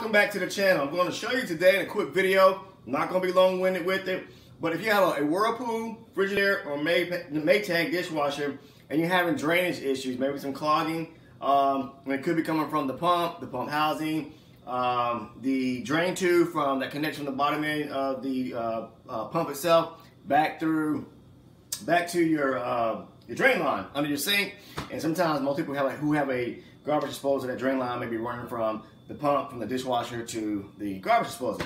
Welcome back to the channel. I'm going to show you today in a quick video. I'm not going to be long-winded with it, but if you have a whirlpool, Frigidaire, or Maytag dishwasher and you're having drainage issues, maybe some clogging, and it could be coming from the pump housing, the drain tube that connects from the bottom end of the pump itself back to your drain line under your sink. And sometimes most people who have a garbage disposal, that drain line may be running from the pump, from the dishwasher to the garbage disposal.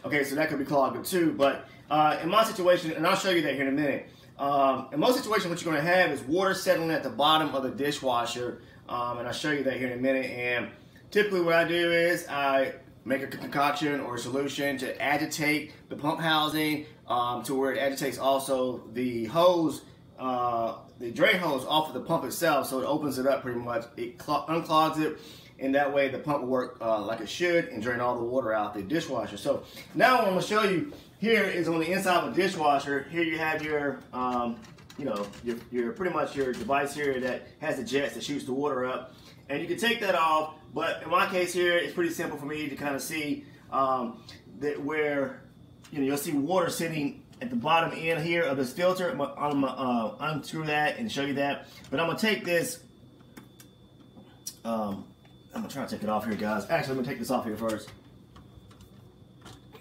Okay, so that could be clogged up too. But in my situation, and I'll show you that here in a minute, in most situations what you're going to have is water settling at the bottom of the dishwasher, and I'll show you that here in a minute. And typically what I do is I make a concoction or a solution to agitate the pump housing to where it agitates also the hose, the drain hose off of the pump itself, so it opens it up pretty much. It unclogs it, and that way the pump will work like it should and drain all the water out the dishwasher. So now what I'm going to show you here is on the inside of the dishwasher. Here you have your, your pretty much your device here that has the jets that shoots the water up, and you can take that off. But in my case here, it's pretty simple for me to kind of see that where you'll see water sitting at the bottom end here of this filter. I'm gonna unscrew that and show you that. But I'm gonna take this. I'm gonna try to take it off here, guys. Actually, I'm gonna take this off here first.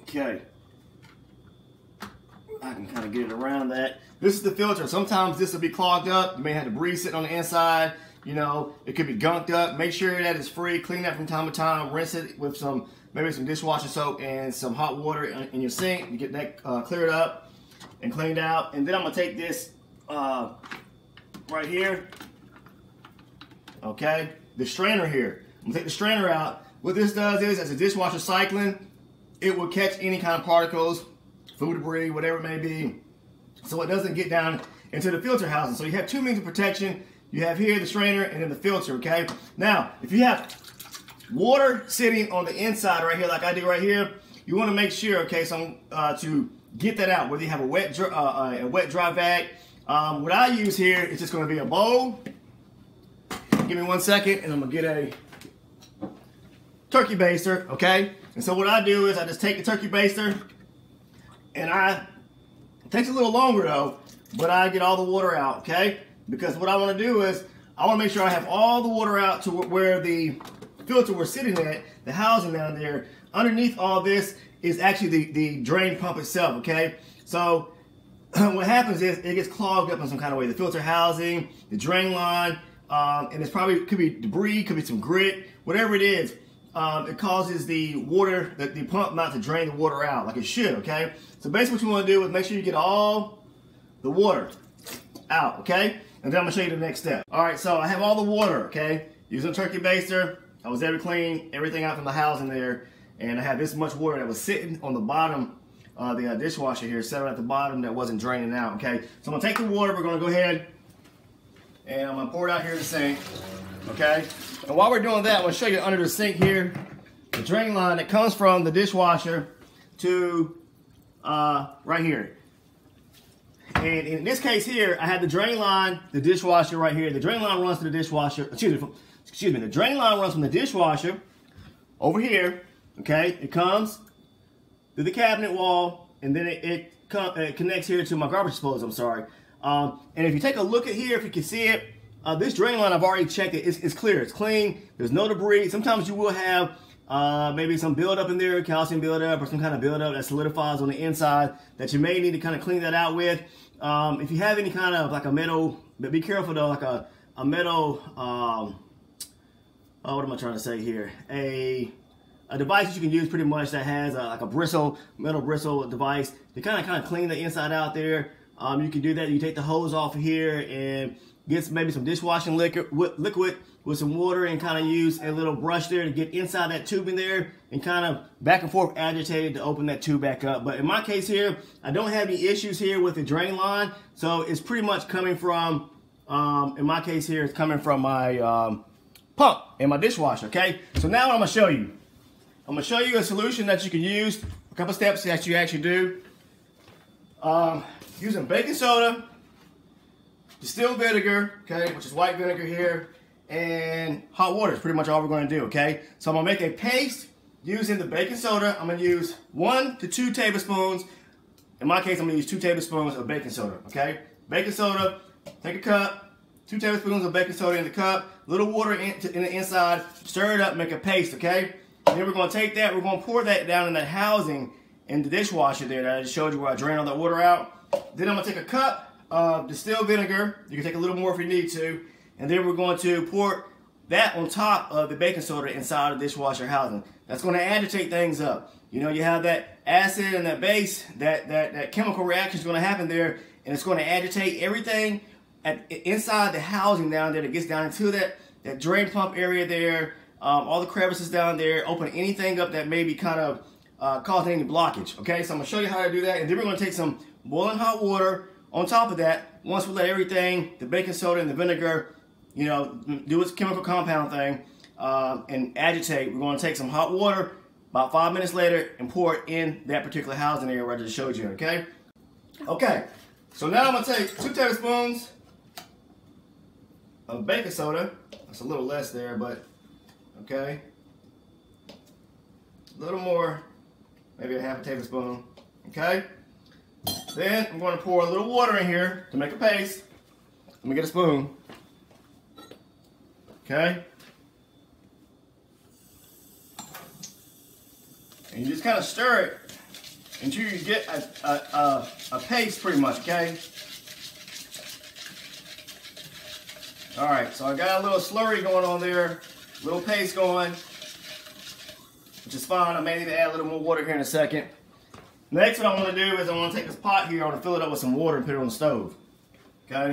Okay. I can kind of get it around that. This is the filter. Sometimes this will be clogged up. You may have debris sitting on the inside. It could be gunked up. Make sure that it's free. Clean that from time to time. Rinse it with maybe some dishwasher soap and some hot water in your sink. You get that cleared up and cleaned out. And then I'm gonna take this right here. Okay, the strainer here. I'm gonna take the strainer out. What this does is, as a dishwasher cycling, it will catch any kind of particles, food debris, whatever it may be, so it doesn't get down into the filter housing. So you have two means of protection. You have here the strainer and then the filter, okay? Now, if you have water sitting on the inside right here, like I do right here, you wanna make sure, okay, so to get that out, whether you have a wet, dry vac. What I use here is just gonna be a bowl. Give me 1 second, and I'm gonna get a turkey baster, okay? And so what I do is I just take the turkey baster, and it takes a little longer though, but I get all the water out, okay? Because what I wanna do is, I wanna make sure I have all the water out to where the filter we're sitting at, the housing down there. Underneath all this is actually the drain pump itself, okay? So what happens is it gets clogged up in some kind of way. The filter housing, the drain line, and it's could be debris, could be some grit, whatever it is. It causes the water, the pump not to drain the water out like it should, okay? So basically what you want to do is make sure you get all the water out, okay? And then I'm going to show you the next step. All right, so I have all the water, okay? Using a turkey baster, I was able to clean everything out from the housing there, and I had this much water that was sitting on the bottom of the dishwasher here, settled at the bottom that wasn't draining out, okay? So I'm going to take the water, we're going to go ahead, and I'm going to pour it out here in the sink, okay? And while we're doing that, I'm going to show you under the sink here, the drain line that comes from the dishwasher to right here. And in this case here, I have the drain line, the dishwasher right here. The drain line runs to the dishwasher, excuse me, the drain line runs from the dishwasher over here, okay? It comes through the cabinet wall, and then it connects here to my garbage disposal, I'm sorry. And if you take a look at here, if you can see it, this drain line, I've already checked it. It's clear, it's clean, there's no debris. Sometimes you will have maybe some buildup in there, calcium buildup or some kind of buildup that solidifies on the inside that you may need to kind of clean that out with. If you have any kind of like a metal, but be careful though, like a metal, what am I trying to say here? A device that you can use pretty much that has like a metal bristle device to kind of clean the inside out there. You can do that. You take the hose off of here and get maybe some dishwashing liquid with some water and kind of use a little brush there to get inside that tube in there and kind of back and forth agitate it to open that tube back up. But in my case here, I don't have any issues here with the drain line. So it's pretty much coming from, in my case here, it's coming from my pump in my dishwasher, okay? So now what I'm gonna show you. I'm gonna show you a solution that you can use, a couple steps that you actually do. Using baking soda, distilled vinegar, okay, which is white vinegar here, and hot water is pretty much all we're going to do, okay? So I'm going to make a paste using the baking soda, I'm gonna use 1 to 2 tablespoons. In my case, I'm gonna use 2 tablespoons of baking soda, okay? Baking soda, take a cup, 2 tablespoons of baking soda in the cup, a little water in the inside, stir it up, make a paste, okay? Then we're gonna take that, we're gonna pour that down in that housing in the dishwasher there that I just showed you where I drained all that water out. Then I'm gonna take a cup of distilled vinegar. You can take a little more if you need to. And then we're going to pour that on top of the baking soda inside the dishwasher housing. That's gonna agitate things up. You know, you have that acid and that base, that chemical reaction is gonna happen there, and it's gonna agitate everything inside the housing down there that gets down into that drain pump area there, all the crevices down there, open anything up that may be kind of causing any blockage, okay? So I'm gonna show you how to do that, and then we're gonna take some boiling hot water on top of that. Once we let everything, the baking soda and the vinegar, you know, do its chemical compound thing and agitate, we're gonna take some hot water about 5 minutes later and pour it in that particular housing area where I just showed you, okay? Okay, so now I'm gonna take 2 tablespoons of baking soda. That's a little less there, but okay. A little more, maybe a half a tablespoon, okay? Then I'm going to pour a little water in here to make a paste. Let me get a spoon. Okay? And you just kind of stir it until you get a paste pretty much, okay? Alright, so I got a little slurry going on there, a little paste going, which is fine. I may need to add a little more water here in a second. Next, what I want to do is I want to take this pot here, I want to fill it up with some water and put it on the stove. Okay?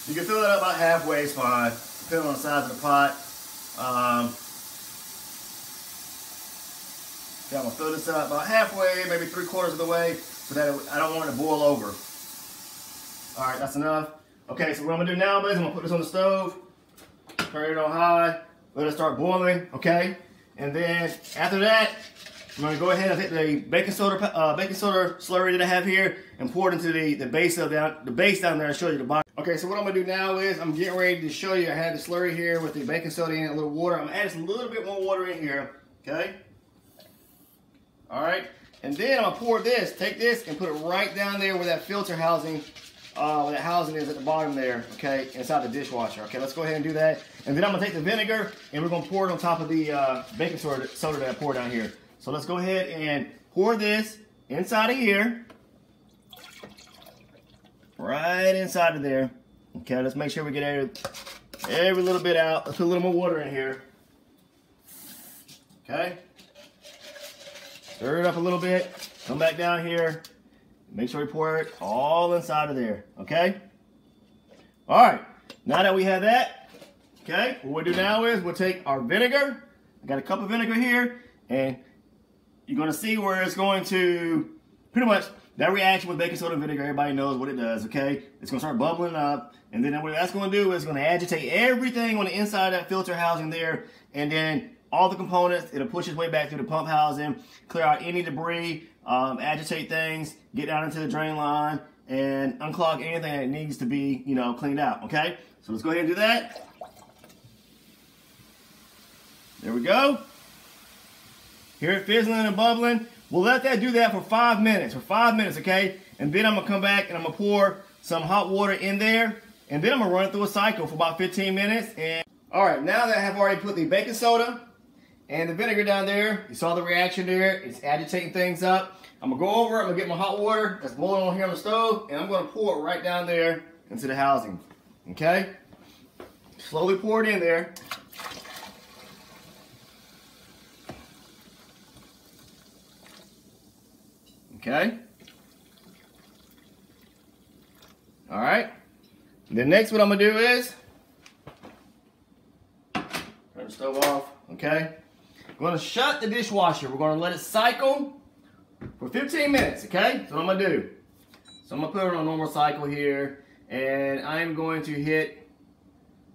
You can fill it up about halfway, it's fine, depending on the size of the pot. Okay, I'm going to fill this up about halfway, maybe 3/4 of the way, so that I don't want it to boil over. Alright, that's enough. Okay, so what I'm going to do now is I'm going to put this on the stove, turn it on high, let it start boiling, okay? And then after that, I'm going to go ahead and take the baking soda slurry that I have here and pour it into the base down there. I showed you the bottom. Okay, so what I'm going to do now is I'm getting ready to show you. I had the slurry here with the baking soda in it, a little water. I'm going to add just a little bit more water in here, okay? All right, and then I'm going to pour this, take this and put it right down there where that filter housing, where that housing is at the bottom there, okay, inside the dishwasher. Okay, let's go ahead and do that. And then I'm going to take the vinegar and we're going to pour it on top of the baking soda that I poured down here. So let's go ahead and pour this inside of here. Right inside of there. Okay, let's make sure we get every little bit out. Let's put a little more water in here. Okay. Stir it up a little bit. Come back down here. Make sure we pour it all inside of there. Okay. All right. Now that we have that, okay, what we'll do now is we'll take our vinegar. I got a cup of vinegar here, and you're going to see where it's going to, pretty much, that reaction with baking soda and vinegar, everybody knows what it does, okay? It's going to start bubbling up, and then what that's going to do is it's going to agitate everything on the inside of that filter housing there, and then all the components, it'll push its way back through the pump housing, clear out any debris, agitate things, get down into the drain line, and unclog anything that needs to be, you know, cleaned out, okay? So let's go ahead and do that. There we go. Hear it fizzling and bubbling. We'll let that do that for 5 minutes. Okay? And then I'm going to come back and I'm going to pour some hot water in there. And then I'm going to run it through a cycle for about 15 minutes. And all right, now that I have already put the baking soda and the vinegar down there, you saw the reaction there. It's agitating things up. I'm going to go over, I'm going to get my hot water that's boiling on here on the stove, and I'm going to pour it right down there into the housing. Okay? Slowly pour it in there. Okay. All right. Then next what I'm going to do is turn the stove off. Okay. I'm going to shut the dishwasher. We're going to let it cycle for 15 minutes. Okay. That's what I'm going to do. So I'm going to put it on a normal cycle here. And I'm going to hit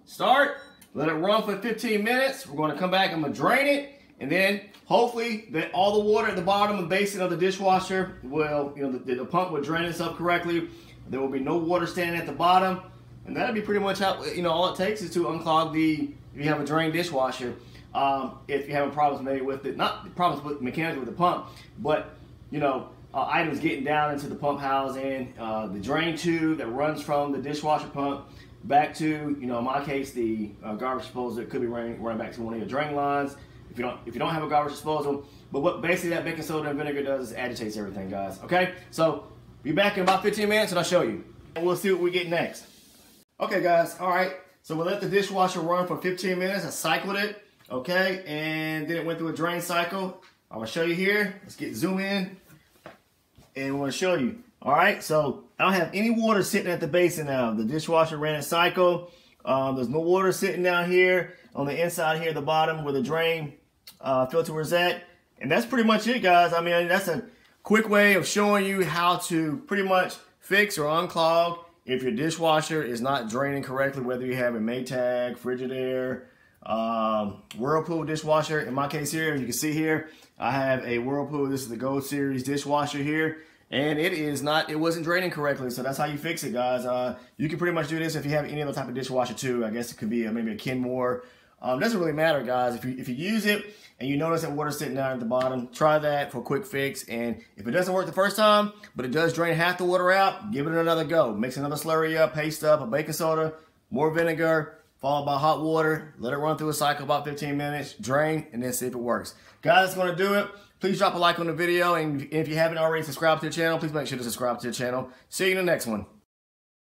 start. Let it run for 15 minutes. We're going to come back. I'm going to drain it. And then hopefully that all the water at the bottom and basin of the dishwasher will, you know, the pump will drain itself correctly. There will be no water standing at the bottom. And that'll be pretty much how, you know, all it takes is to unclog if you have a drained dishwasher. if you're having problems maybe with it, not problems with mechanically with the pump, but you know, items getting down into the pump housing, the drain tube that runs from the dishwasher pump back to, you know, in my case, the garbage disposal. It could be running back to one of your drain lines if you don't have a garbage disposal. But what basically that baking soda and vinegar does is agitates everything, guys. Okay, so be back in about 15 minutes and I'll show you, and we'll see what we get next. Okay, guys. All right. So we let the dishwasher run for 15 minutes. I cycled it. Okay, and then it went through a drain cycle. I'm gonna show you here. Let's zoom in. And we're going to show you. All right, so I don't have any water sitting at the basin now. The dishwasher ran its cycle. There's no water sitting down here on the inside here at the bottom where the drain filter is at. And that's pretty much it, guys. I mean, that's a quick way of showing you how to pretty much fix or unclog if your dishwasher is not draining correctly, whether you have a Maytag, Frigidaire, Whirlpool dishwasher. In my case here, you can see here, I have a Whirlpool. This is the Gold Series dishwasher here, and it wasn't draining correctly. So that's how you fix it, guys. You can pretty much do this if you have any other type of dishwasher too. I guess it could be maybe a Kenmore. Doesn't really matter, guys. If you use it and you notice that water's sitting down at the bottom, try that for a quick fix. And if it doesn't work the first time, but it does drain half the water out, give it another go. Mix another slurry up, paste up, a baking soda, more vinegar, followed by hot water. Let it run through a cycle about 15 minutes, drain, and then see if it works. Guys, that's going to do it. Please drop a like on the video, and if you haven't already subscribed to the channel, please make sure to subscribe to the channel. See you in the next one.